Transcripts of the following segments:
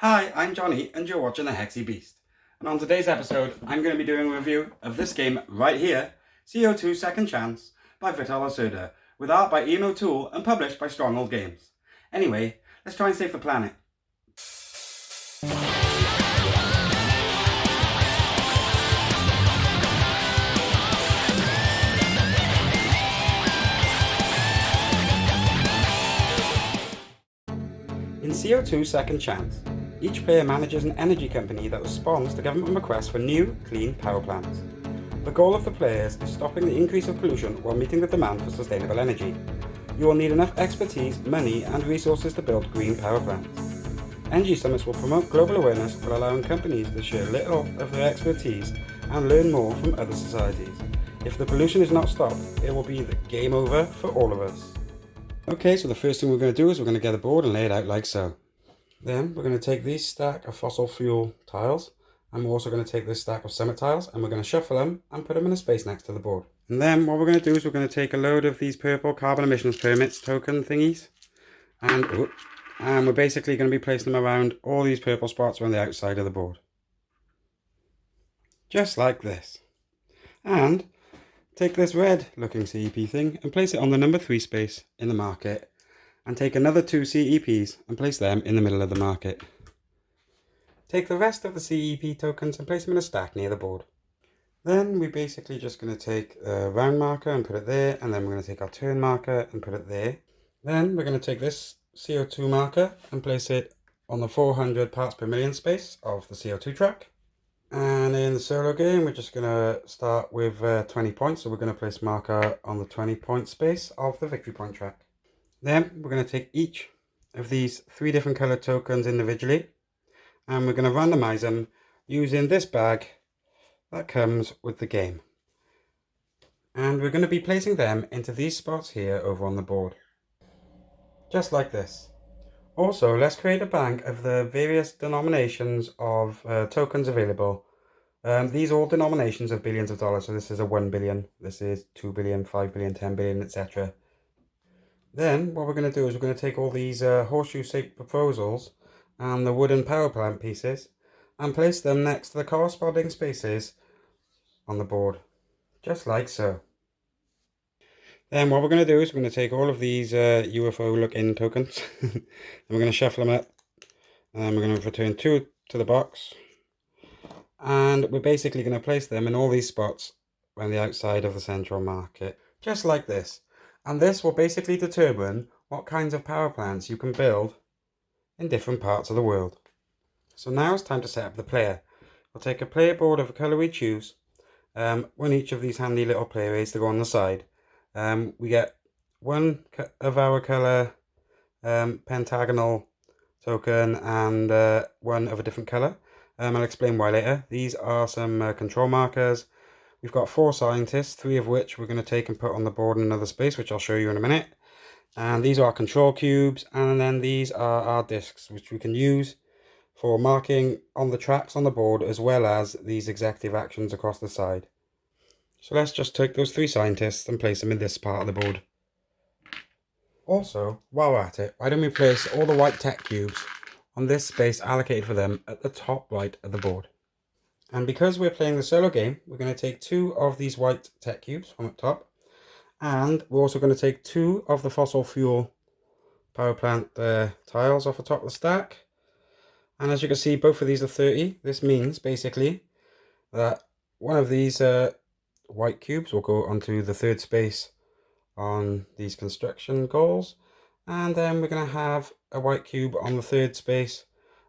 Hi, I'm Johnny and you're watching the Hexy Beast. And on today's episode, I'm going to be doing a review of this game right here, CO2 Second Chance by Vital Lacerda, with art by Ian O'Toole and published by Stronghold Games. Anyway, let's try and save the planet. In CO2 Second Chance, each player manages an energy company that responds to government requests for new, clean power plants. The goal of the players is stopping the increase of pollution while meeting the demand for sustainable energy. You will need enough expertise, money and resources to build green power plants. Energy summits will promote global awareness while allowing companies to share little of their expertise and learn more from other societies. If the pollution is not stopped, it will be the game over for all of us. Okay, so the first thing we're going to do is we're going to get a board and lay it out like so. Then we're going to take this stack of fossil fuel tiles, and we're also going to take this stack of summit tiles and we're going to shuffle them and put them in a space next to the board. And then what we're going to do is we're going to take a load of these purple carbon emissions permits token thingies, and we're basically going to be placing them around all these purple spots on the outside of the board. Just like this. And take this red looking CEP thing and place it on the number 3 space in the market, and take another 2 CEPs and place them in the middle of the market. Take the rest of the CEP tokens and place them in a stack near the board. Then we're basically just going to take a round marker and put it there, and then we're going to take our turn marker and put it there. Then we're going to take this CO2 marker and place it on the 400 parts per million space of the CO2 track. And in the solo game, we're just going to start with 20 points. So we're going to place marker on the 20 point space of the victory point track. Then we're going to take each of these 3 different colored tokens individually, and we're going to randomize them using this bag that comes with the game. And we're going to be placing them into these spots here over on the board. Just like this. Also, let's create a bank of the various denominations of tokens available. These are all denominations of billions of dollars. So this is a 1 billion, this is 2 billion, 5 billion, 10 billion, etc. Then what we're going to do is we're going to take all these horseshoe-shaped proposals and the wooden power plant pieces and place them next to the corresponding spaces on the board, just like so. Then what we're going to do is we're going to take all of these UFO looking tokens and we're going to shuffle them up, and we're going to return 2 to the box, and we're basically going to place them in all these spots around the outside of the central market, just like this. And this will basically determine what kinds of power plants you can build in different parts of the world. So now it's time to set up the player. We'll take a player board of the colour we choose, one each of these handy little player aids to go on the side. We get one of our colour pentagonal token and one of a different colour. I'll explain why later. These are some control markers. We've got 4 scientists, 3 of which we're going to take and put on the board in another space, which I'll show you in a minute. And these are our control cubes, and then these are our discs, which we can use for marking on the tracks on the board, as well as these executive actions across the side. So let's just take those 3 scientists and place them in this part of the board. Also, while we're at it, why don't we place all the white tech cubes on this space allocated for them at the top right of the board. And because we're playing the solo game, we're going to take 2 of these white tech cubes from up top, and we're also going to take 2 of the fossil fuel power plant tiles off the top of the stack. And as you can see, both of these are 30. This means basically that one of these white cubes will go onto the 3rd space on these construction goals, and then we're going to have a white cube on the 3rd space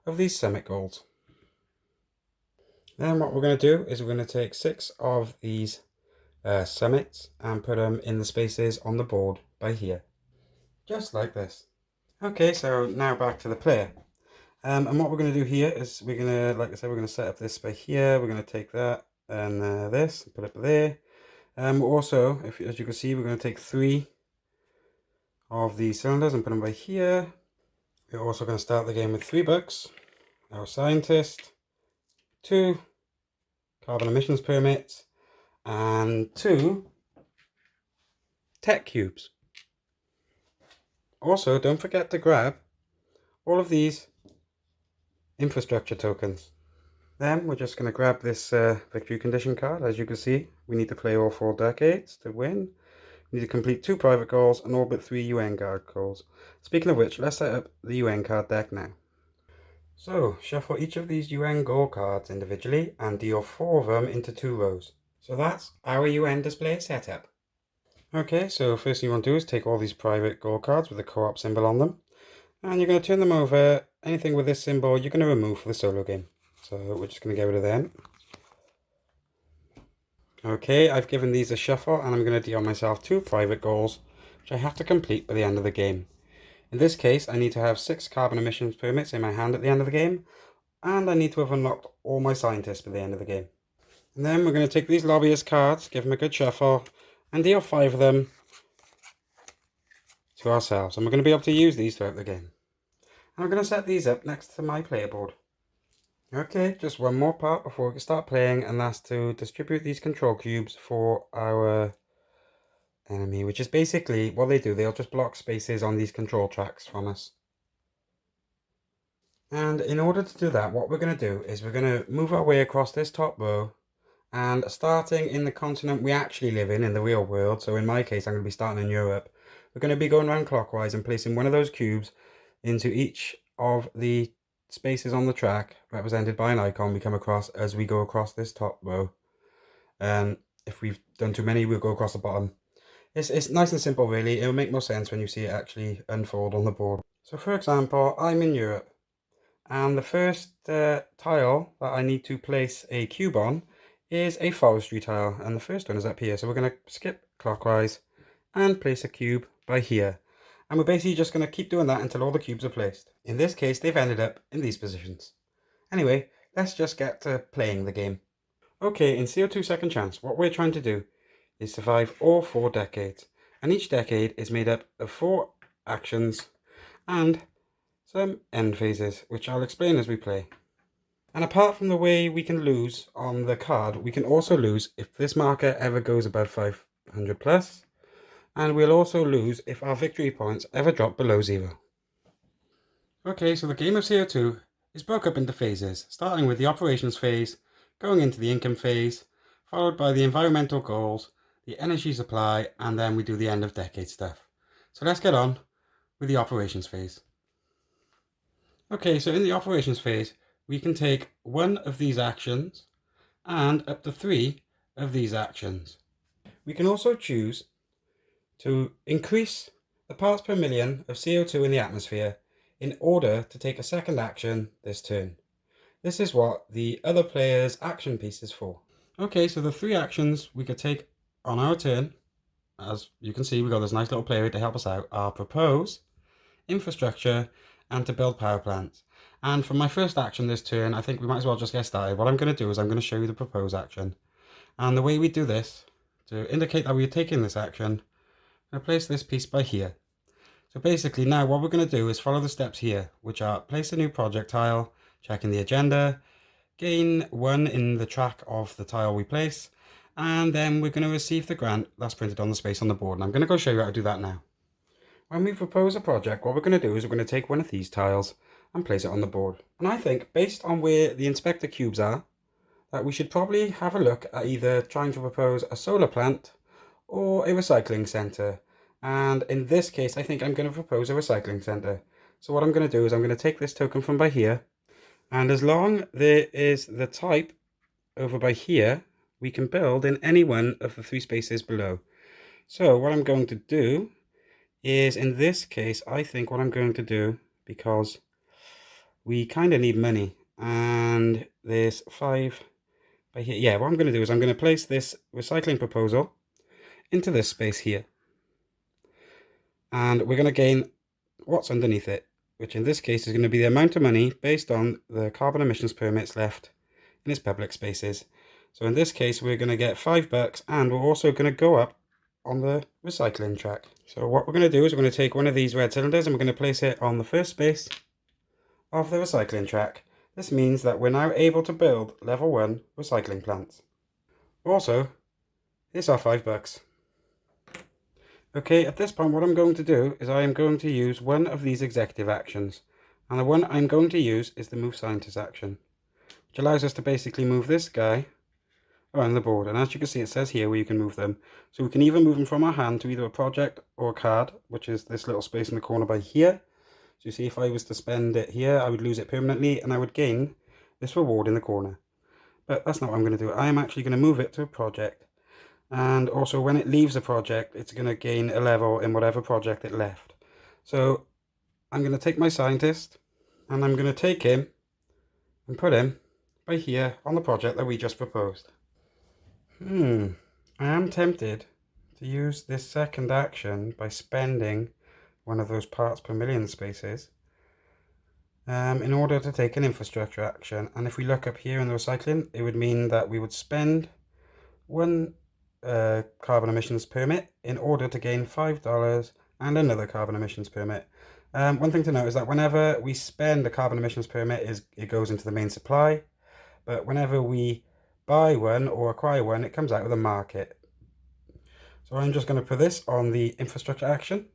of these summit goals. Then what we're going to do is we're going to take 6 of these summits and put them in the spaces on the board by here, just like this. Okay, so now back to the player. And what we're going to do here is we're going to, like I said, we're going to set up this by here. We're going to take that and this and put it there. Also, as you can see, we're going to take 3 of these cylinders and put them by here. We're also going to start the game with 3 books, our scientist, 2 carbon emissions permits, and 2 tech cubes. Also, don't forget to grab all of these infrastructure tokens. Then we're just going to grab this victory condition card. As you can see, we need to play all 4 decades to win. We need to complete 2 private goals and all but 3 UN card goals. Speaking of which, let's set up the UN card deck now. So, shuffle each of these UN goal cards individually and deal 4 of them into 2 rows. So that's our UN display setup. Okay, so first thing you want to do is take all these private goal cards with the co-op symbol on them. And you're going to turn them over. Anything with this symbol you're going to remove for the solo game. So we're just going to get rid of them. Okay, I've given these a shuffle and I'm going to deal myself 2 private goals, which I have to complete by the end of the game. In this case, I need to have 6 carbon emissions permits in my hand at the end of the game, and I need to have unlocked all my scientists by the end of the game. And then we're going to take these lobbyist cards, give them a good shuffle, and deal 5 of them to ourselves. And we're going to be able to use these throughout the game. And I'm going to set these up next to my player board. Okay, just one more part before we start playing, and that's to distribute these control cubes for our enemy, which is basically what they do. They'll just block spaces on these control tracks from us. And in order to do that, what we're going to do is we're going to move our way across this top row, and starting in the continent we actually live in the real world, so in my case I'm going to be starting in Europe, we're going to be going around clockwise and placing one of those cubes into each of the spaces on the track represented by an icon we come across as we go across this top row. If we've done too many, we'll go across the bottom. It's nice and simple really. It'll make more sense when you see it actually unfold on the board. So for example, I'm in Europe, and the first tile that I need to place a cube on is a forestry tile, and the first one is up here. So we're going to skip clockwise and place a cube by here. And we're basically just going to keep doing that until all the cubes are placed. In this case, they've ended up in these positions. Anyway, let's just get to playing the game. Okay, in CO2 Second Chance, what we're trying to do is survive all 4 decades. And each decade is made up of 4 actions and some end phases, which I'll explain as we play. And apart from the way we can lose on the card, we can also lose if this marker ever goes above 500 plus. And we'll also lose if our victory points ever drop below 0. Okay, so the game of CO2 is broke up into phases, starting with the operations phase, going into the income phase, followed by the environmental goals, the energy supply, and then we do the end of decade stuff. So let's get on with the operations phase. Okay, so in the operations phase, we can take 1 of these actions and up to 3 of these actions. We can also choose to increase the parts per million of CO2 in the atmosphere in order to take a second action this turn. This is what the other player's action piece is for. Okay, so the 3 actions we could take on our turn, as you can see, we've got this nice little player to help us out, are propose, infrastructure, and to build power plants. And for my first action this turn, I think we might as well just get started. What I'm going to do is I'm going to show you the propose action. And the way we do this, to indicate that we're taking this action, I'm going to place this piece by here. So basically now what we're going to do is follow the steps here, which are place a new projectile, checking the agenda, gain 1 in the track of the tile we place, and then we're going to receive the grant that's printed on the space on the board. And I'm going to go show you how to do that now. When we propose a project, what we're going to do is we're going to take one of these tiles and place it on the board. And I think, based on where the inspector cubes are, that we should probably have a look at either trying to propose a solar plant or a recycling centre. And in this case, I think I'm going to propose a recycling centre. So what I'm going to do is I'm going to take this token from by here, and as long there is the type over by here, we can build in any one of the 3 spaces below. So what I'm going to do is, in this case, I think what I'm going to do, because we kind of need money, and there's 5 by here. Yeah, what I'm going to do is I'm going to place this recycling proposal into this space here. And we're going to gain what's underneath it, which in this case is going to be the amount of money based on the carbon emissions permits left in its public spaces. So in this case, we're going to get $5, and we're also going to go up on the recycling track. So what we're going to do is we're going to take one of these red cylinders and we're going to place it on the first space of the recycling track. This means that we're now able to build level 1 recycling plants. Also, here's our $5. Okay, at this point what I'm going to do is I am going to use one of these executive actions. And the one I'm going to use is the move scientist action, which allows us to basically move this guy around the board. And as you can see, it says here where you can move them. So we can either move them from our hand to either a project or a card, which is this little space in the corner by here. So you see, if I was to spend it here, I would lose it permanently and I would gain this reward in the corner. But that's not what I'm going to do. I am actually going to move it to a project. And also when it leaves a project, it's going to gain a level in whatever project it left. So I'm going to take my scientist and I'm going to take him and put him by here on the project that we just proposed. I am tempted to use this second action by spending one of those parts per million spaces in order to take an infrastructure action. And if we look up here in the recycling, it would mean that we would spend one carbon emissions permit in order to gain $5 and another carbon emissions permit. One thing to note is that whenever we spend a carbon emissions permit, it goes into the main supply, but whenever we buy one or acquire one, it comes out of the market. So I'm just going to put this on the infrastructure action.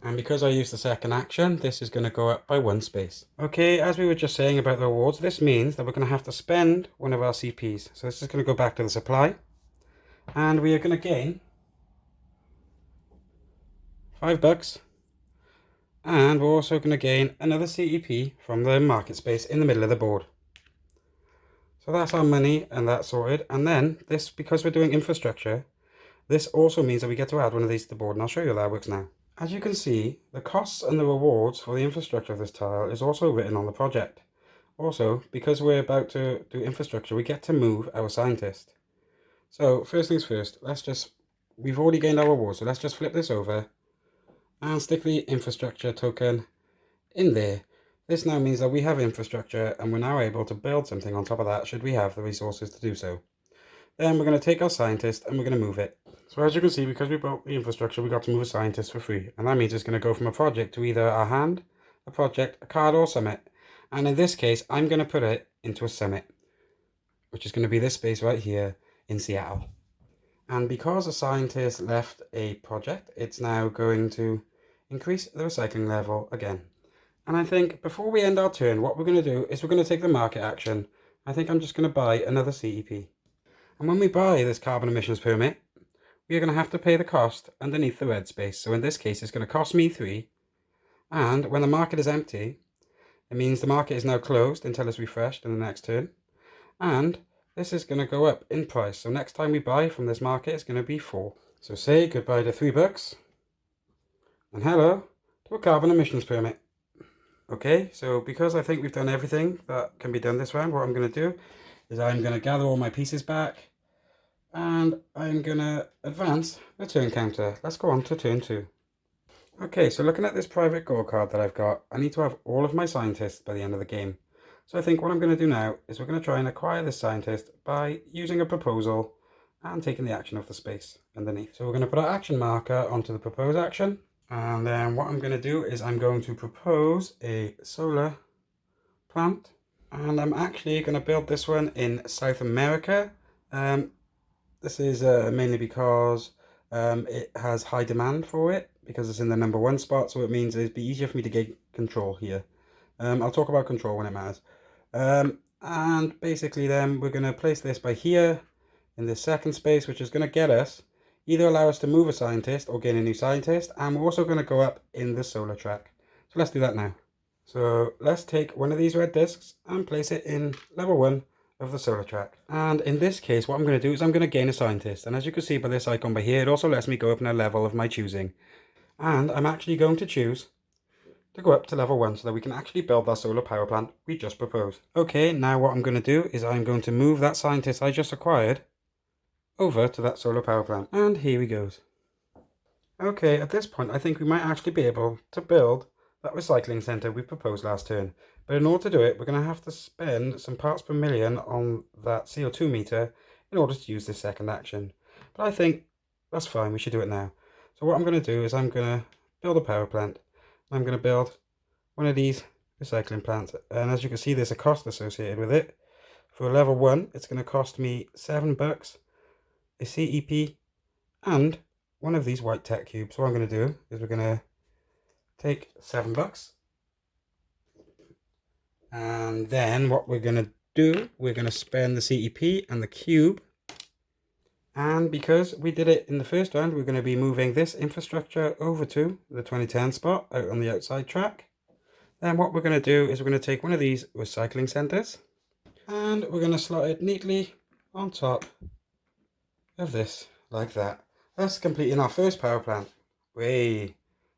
And because I used the second action, this is going to go up by one space. Okay, as we were just saying about the rewards, this means that we're going to have to spend one of our CPs. So this is going to go back to the supply. And we are going to gain $5. And we're also going to gain another CEP from the market space in the middle of the board. So that's our money and that's sorted. And then this, because we're doing infrastructure, this also means that we get to add one of these to the board. And I'll show you how that works now. As you can see, the costs and the rewards for the infrastructure of this tile is also written on the project. Also, because we're about to do infrastructure, we get to move our scientist. So first things first, we've already gained our reward, so let's just flip this over and stick the infrastructure token in there. This now means that we have infrastructure and we're now able to build something on top of that should we have the resources to do so. Then we're going to take our scientist and we're going to move it. So as you can see, because we built the infrastructure, we got to move a scientist for free. And that means it's going to go from a project to either our hand, a project, a card, or summit. And in this case, I'm going to put it into a summit, which is going to be this space right here in Seattle. And because a scientist left a project, it's now going to increase the recycling level again. And I think before we end our turn, what we're going to do is we're going to take the market action. I think I'm just going to buy another CEP. And when we buy this carbon emissions permit, we're going to have to pay the cost underneath the red space. So in this case, it's going to cost me 3. And when the market is empty, it means the market is now closed until it's refreshed in the next turn. And this is going to go up in price. So next time we buy from this market, it's going to be 4. So say goodbye to $3 and hello to a carbon emissions permit. Okay, so because I think we've done everything that can be done this round, what I'm going to do is I'm going to gather all my pieces back and I'm going to advance the turn counter. Let's go on to turn 2. Okay, so looking at this private goal card that I've got, I need to have all of my scientists by the end of the game. So I think what I'm going to do now is we're going to try and acquire this scientist by using a proposal and taking the action off the space underneath. So we're going to put our action marker onto the propose action. And then what I'm going to do is I'm going to propose a solar plant. And I'm actually going to build this one in South America. This is mainly because it has high demand for it, because it's in the #1 spot, so it means it'd be easier for me to get control here. I'll talk about control when it matters. And basically then we're going to place this by here in this second space, which is going to get us, either allow us to move a scientist or gain a new scientist, and we're also going to go up in the solar track. So let's do that now. So let's take one of these red discs and place it in level 1 of the solar track. And in this case, what I'm going to do is I'm going to gain a scientist. And as you can see by this icon by here, it also lets me go up in a level of my choosing. And I'm actually going to choose to go up to level 1 so that we can actually build that solar power plant we just proposed. Okay, now what I'm going to do is I'm going to move that scientist I just acquired over to that solar power plant. And here he goes. Okay, at this point, I think we might actually be able to build that recycling centre we proposed last turn. But in order to do it, we're going to have to spend some parts per million on that CO2 meter in order to use this second action. But I think that's fine, we should do it now. So what I'm going to do is I'm going to build a power plant. I'm going to build one of these recycling plants. And as you can see, there's a cost associated with it. For level 1, it's going to cost me $7, a CEP, and one of these white tech cubes. So what I'm going to do is we're going to take $7 And then what we're going to do, we're going to spend the CEP and the cube. And because we did it in the first round, we're going to be moving this infrastructure over to the 2010 spot out on the outside track. Then what we're going to do is we're going to take one of these recycling centers and we're going to slot it neatly on top of this, like that. That's completing our first power plant. Way.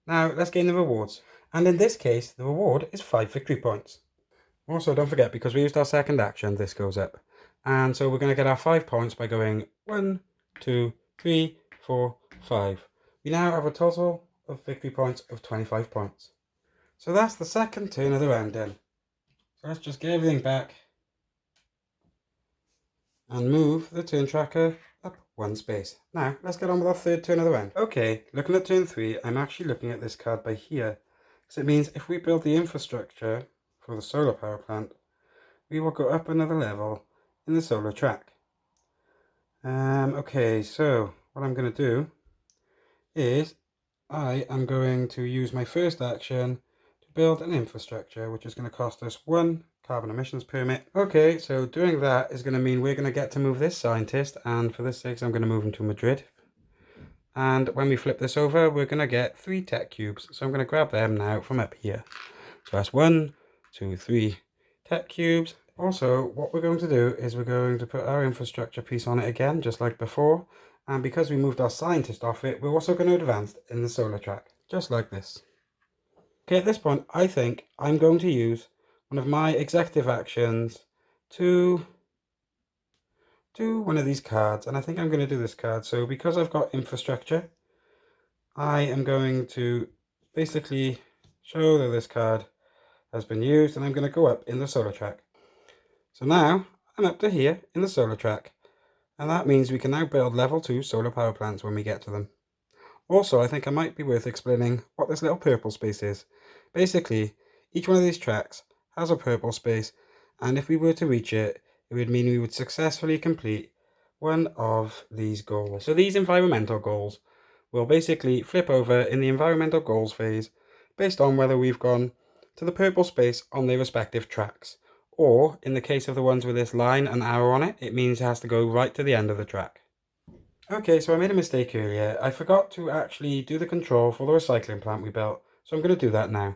Now let's gain the rewards. And in this case, the reward is 5 victory points. Also, don't forget, because we used our second action, this goes up. And so we're going to get our 5 points by going 1, 2, 3, 4, 5. We now have a total of victory points of 25 points. So that's the second turn of the round then. So let's just get everything back and move the turn tracker up 1 space. Now, let's get on with our third turn of the round. Okay, looking at turn 3, I'm actually looking at this card by here. Because it means if we build the infrastructure for the solar power plant, we will go up another level in the solar track. Okay, so what I'm going to do is I am going to use my first action to build an infrastructure, which is going to cost us 1 carbon emissions permit. Okay, so doing that is going to mean we're going to get to move this scientist, and for this sake I'm going to move him to Madrid. And when we flip this over, we're going to get 3 tech cubes. So I'm going to grab them now from up here. So that's 1, 2, 3 tech cubes. Also, what we're going to do is we're going to put our infrastructure piece on it again, just like before. And because we moved our scientist off it, we're also going to advance in the solar track, just like this. Okay, at this point, I think I'm going to use one of my executive actions to do one of these cards. And I think I'm going to do this card. So because I've got infrastructure, I am going to basically show that this card has been used, and I'm going to go up in the solar track. So now I'm up to here in the solar track, and that means we can now build level 2 solar power plants when we get to them. Also, I think it might be worth explaining what this little purple space is. Basically, each one of these tracks has a purple space, and if we were to reach it, it would mean we would successfully complete one of these goals. So these environmental goals will basically flip over in the environmental goals phase based on whether we've gone to the purple space on their respective tracks. Or, in the case of the ones with this line and arrow on it, it means it has to go right to the end of the track. Okay, so I made a mistake earlier. I forgot to actually do the control for the recycling plant we built, so I'm going to do that now.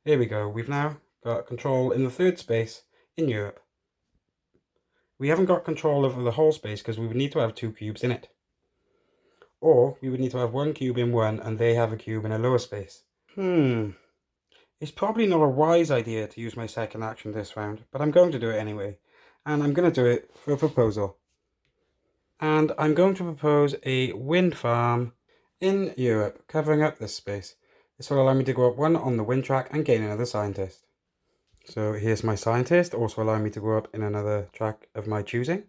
Here we go. We've now got control in the 3rd space in Europe. We haven't got control over the whole space because we would need to have 2 cubes in it. Or we would need to have 1 cube in one and they have a cube in a lower space. It's probably not a wise idea to use my second action this round, but I'm going to do it anyway. And I'm going to do it for a proposal. And I'm going to propose a wind farm in Europe, covering up this space. This will allow me to go up 1 on the wind track and gain another scientist. So here's my scientist, also allowing me to go up in another track of my choosing.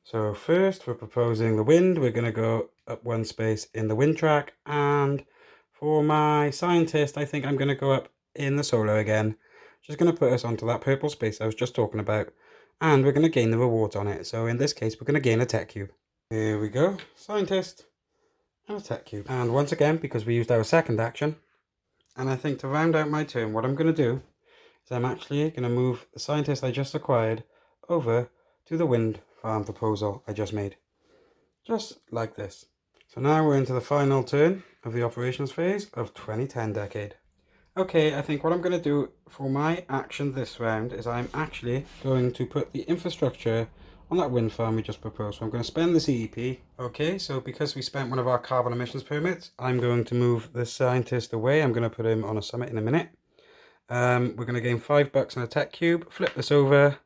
So first, for proposing the wind, we're going to go up 1 space in the wind track. And for my scientist, I think I'm going to go up in the solar again. Just going to put us onto that purple space I was just talking about. And we're going to gain the rewards on it. So in this case, we're going to gain a tech cube. Here we go, scientist and a tech cube. And once again, because we used our second action, and I think to round out my turn, what I'm going to do is I'm actually going to move the scientist I just acquired over to the wind farm proposal I just made. Just like this. So now we're into the final turn of the operations phase of 2010 decade. Okay, I think what I'm going to do for my action this round is I'm actually going to put the infrastructure on that wind farm we just proposed. So I'm going to spend the CEP. Okay, so because we spent one of our carbon emissions permits, I'm going to move the scientist away. I'm going to put him on a summit in a minute. We're going to gain $5 and a tech cube, flip this over,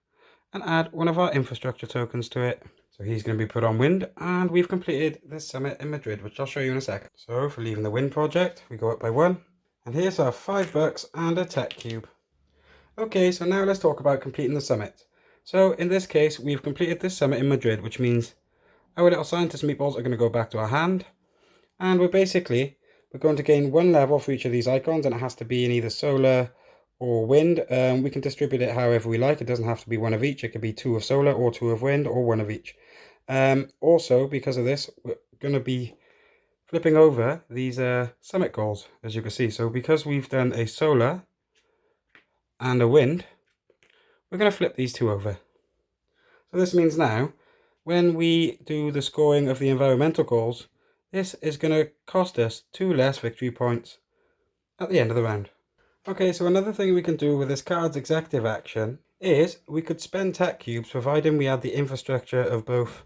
and add one of our infrastructure tokens to it. So he's going to be put on wind, and we've completed this summit in Madrid, which I'll show you in a second. So for leaving the wind project, we go up by 1. And here's our $5 and a tech cube. Okay, so now let's talk about completing the summit. So in this case, we've completed this summit in Madrid, which means our little scientist meatballs are going to go back to our hand. And we're going to gain 1 level for each of these icons, and it has to be in either solar or wind. We can distribute it however we like. It doesn't have to be 1 of each. It could be 2 of solar or 2 of wind or 1 of each. Also, because of this, we're going to be flipping over these summit goals, as you can see. So because we've done a solar and a wind, we're going to flip these two over. So this means now, when we do the scoring of the environmental goals, this is going to cost us 2 less victory points at the end of the round. Okay, so another thing we can do with this card's executive action is we could spend tech cubes, providing we had the infrastructure of both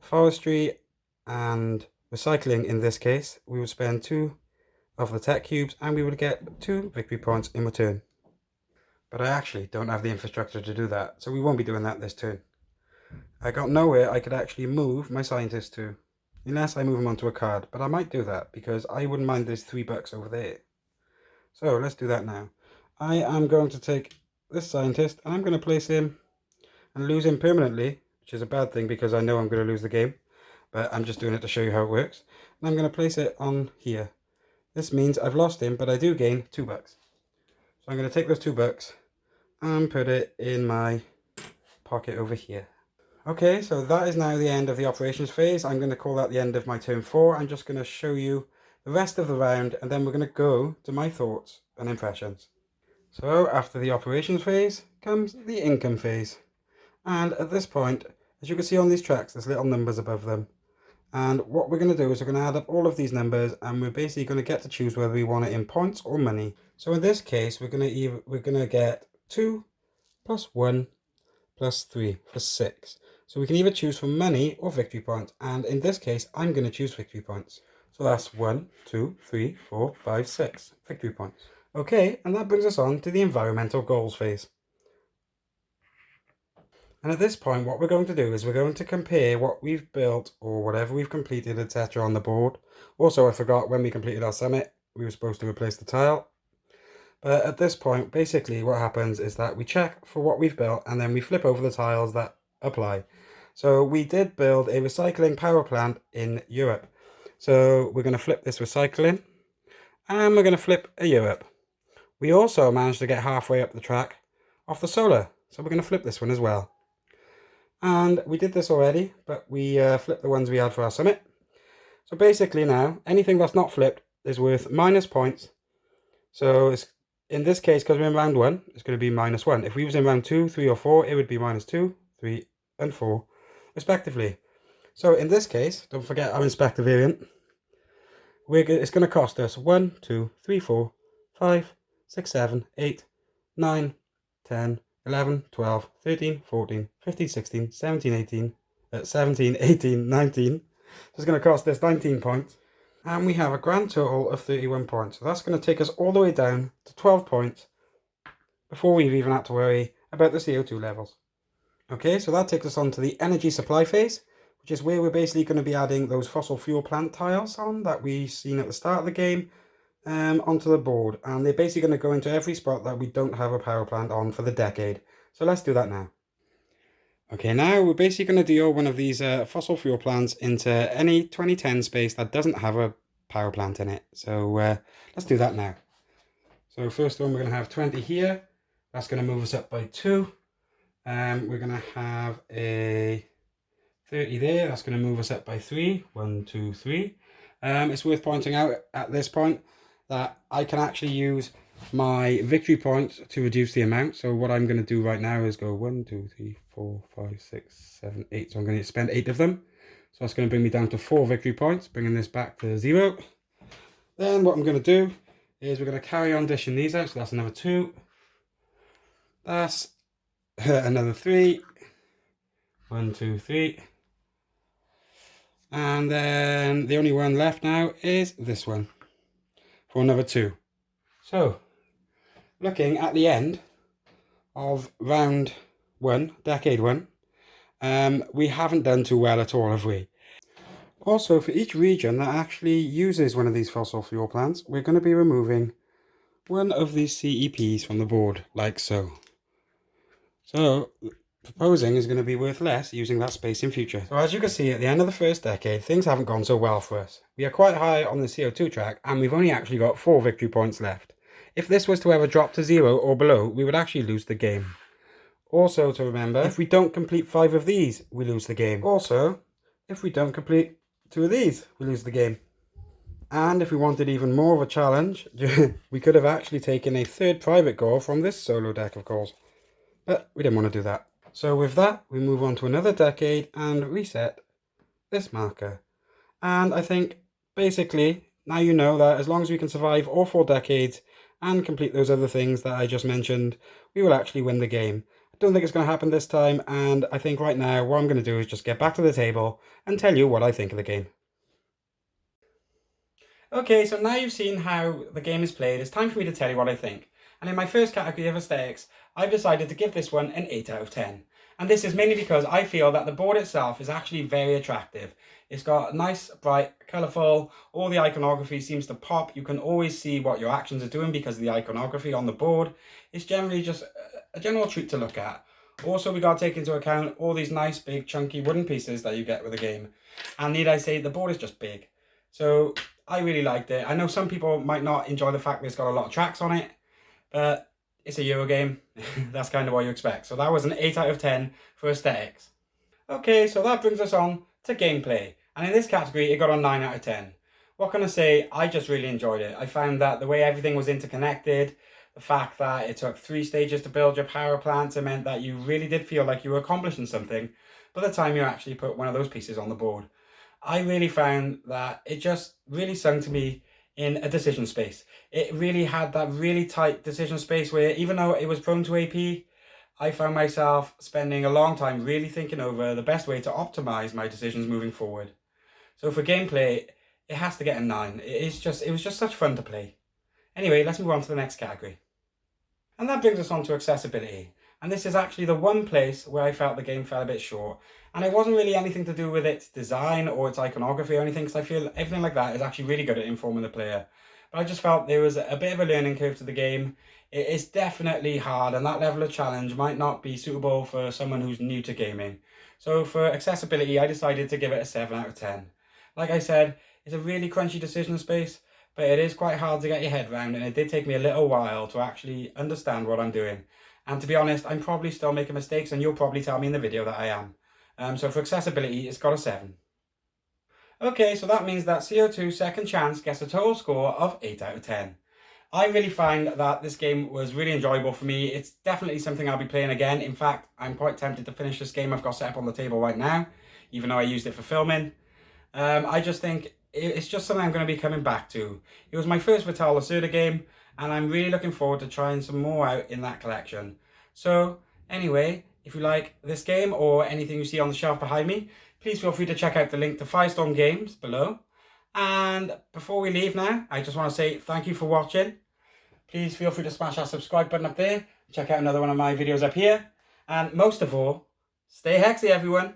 forestry and recycling. In this case, we would spend 2 of the tech cubes and we would get 2 victory points in return. But I actually don't have the infrastructure to do that, so we won't be doing that this turn. I got nowhere I could actually move my scientists to, unless I move them onto a card, but I might do that because I wouldn't mind this $3 over there. So let's do that now. I am going to take this scientist and I'm going to place him and lose him permanently, which is a bad thing because I know I'm going to lose the game, but I'm just doing it to show you how it works. And I'm going to place it on here. This means I've lost him, but I do gain $2. So I'm going to take those $2 and put it in my pocket over here. Okay, so that is now the end of the operations phase. I'm going to call that the end of my turn 4. I'm just going to show you the rest of the round and then we're going to go to my thoughts and impressions. So after the operations phase comes the income phase. And at this point, as you can see on these tracks, there's little numbers above them. And what we're going to do is we're going to add up all of these numbers and we're basically going to get to choose whether we want it in points or money. So in this case, we're going to get 2 plus 1 plus 3 for 6. So we can either choose for money or victory points. And in this case, I'm going to choose victory points. So that's 1, 2, 3, 4, 5, 6 victory points. Okay, and that brings us on to the environmental goals phase. And at this point, what we're going to do is we're going to compare what we've built or whatever we've completed, etc. on the board. Also, I forgot when we completed our summit, we were supposed to replace the tile. But at this point, basically what happens is that we check for what we've built and then we flip over the tiles that apply. So we did build a recycling power plant in Europe. So we're going to flip this recycling and we're going to flip a Europe. We also managed to get halfway up the track off the solar. So we're going to flip this one as well. And we did this already, but we flipped the ones we had for our summit. So basically now, anything that's not flipped is worth minus points. So it's, in this case, because we're in round 1, it's going to be -1. If we was in round 2, 3 or 4, it would be -2, 3 and 4 respectively. So in this case, don't forget our inspector variant. It's going to cost us 1, 2, 3, 4, 5, 6, 7, 8, 9, 10, 11, 12, 13, 14, 15, 16, 17, 18, 17, 18, 19. So it's going to cost us 19 points. And we have a grand total of 31 points. So that's going to take us all the way down to 12 points before we've even had to worry about the CO2 levels. Okay, so that takes us on to the energy supply phase, which is where we're basically going to be adding those fossil fuel plant tiles on that we've seen at the start of the game onto the board. And they're basically going to go into every spot that we don't have a power plant on for the decade. So let's do that now. Okay, now we're basically going to deal one of these fossil fuel plants into any 2010 space that doesn't have a power plant in it. So let's do that now. So first one, we're going to have 20 here. That's going to move us up by 2. We're going to have a 30 there. That's going to move us up by 3. 1, 2, 3. It's worth pointing out at this point that I can actually use my victory points to reduce the amount. So what I'm going to do right now is go 1, 2, 3, 4, 5, 6, 7, 8. So I'm going to spend 8 of them. So that's going to bring me down to 4 victory points, bringing this back to 0. Then what I'm going to do is we're going to carry on dishing these out. So that's another 2. That's another 3. 1, 2, 3. And then the only one left now is this one for another 2. So looking at the end of round 1, decade 1, we haven't done too well at all, have we? Also, for each region that actually uses one of these fossil fuel plants, we're going to be removing one of these CEPs from the board, like so. So proposing is going to be worth less using that space in future. So as you can see, at the end of the first decade, things haven't gone so well for us. We are quite high on the CO2 track, and we've only actually got 4 victory points left. If this was to ever drop to 0 or below, we would actually lose the game. Also to remember, if we don't complete 5 of these, we lose the game. Also, if we don't complete 2 of these, we lose the game. And if we wanted even more of a challenge, we could have actually taken a 3rd private goal from this solo deck of goals. But we didn't want to do that. So with that, we move on to another decade and reset this marker. And I think, basically, now you know that as long as we can survive all 4 decades and complete those other things that I just mentioned, we will actually win the game. I don't think it's going to happen this time, and I think right now what I'm going to do is just get back to the table and tell you what I think of the game. Okay, so now you've seen how the game is played, it's time for me to tell you what I think. And in my first category of aesthetics, I've decided to give this one an 8 out of 10. And this is mainly because I feel that the board itself is actually very attractive. It's got nice, bright, colourful, all the iconography seems to pop. You can always see what your actions are doing because of the iconography on the board. It's generally just a general treat to look at. Also, we got to take into account all these nice, big, chunky wooden pieces that you get with the game. And need I say, the board is just big. So I really liked it. I know some people might not enjoy the fact that it's got a lot of tracks on it, but it's a Euro game. That's kind of what you expect. So that was an 8 out of 10 for aesthetics. Okay, so that brings us on to gameplay. And in this category, it got a 9 out of 10. What can I say? I just really enjoyed it. I found that the way everything was interconnected, the fact that it took 3 stages to build your power plants, it meant that you really did feel like you were accomplishing something by the time you actually put one of those pieces on the board. I really found that it just really sung to me in a decision space. It really had that really tight decision space where even though it was prone to AP, I found myself spending a long time really thinking over the best way to optimize my decisions moving forward. So for gameplay, it has to get a 9. It was just such fun to play. Anyway, let's move on to the next category. And that brings us on to accessibility. And this is actually the one place where I felt the game fell a bit short. And it wasn't really anything to do with its design or its iconography or anything, because I feel everything like that is actually really good at informing the player. But I just felt there was a bit of a learning curve to the game. It is definitely hard, and that level of challenge might not be suitable for someone who's new to gaming. So for accessibility, I decided to give it a 7 out of 10. Like I said, it's a really crunchy decision space, but it is quite hard to get your head around, and it did take me a little while to actually understand what I'm doing. And to be honest, I'm probably still making mistakes, and you'll probably tell me in the video that I am. So for accessibility, it's got a 7. Okay, so that means that CO2 Second Chance gets a total score of 8 out of 10. I really find that this game was really enjoyable for me. It's definitely something I'll be playing again. In fact, I'm quite tempted to finish this game I've got set up on the table right now, even though I used it for filming. I just think it's just something I'm going to be coming back to. It was my first Vital Lacerda game, and I'm really looking forward to trying some more out in that collection. So, anyway, if you like this game or anything you see on the shelf behind me, please feel free to check out the link to Firestorm Games below. And before we leave now, I just want to say thank you for watching. Please feel free to smash that subscribe button up there. Check out another one of my videos up here. And most of all, stay hexy, everyone.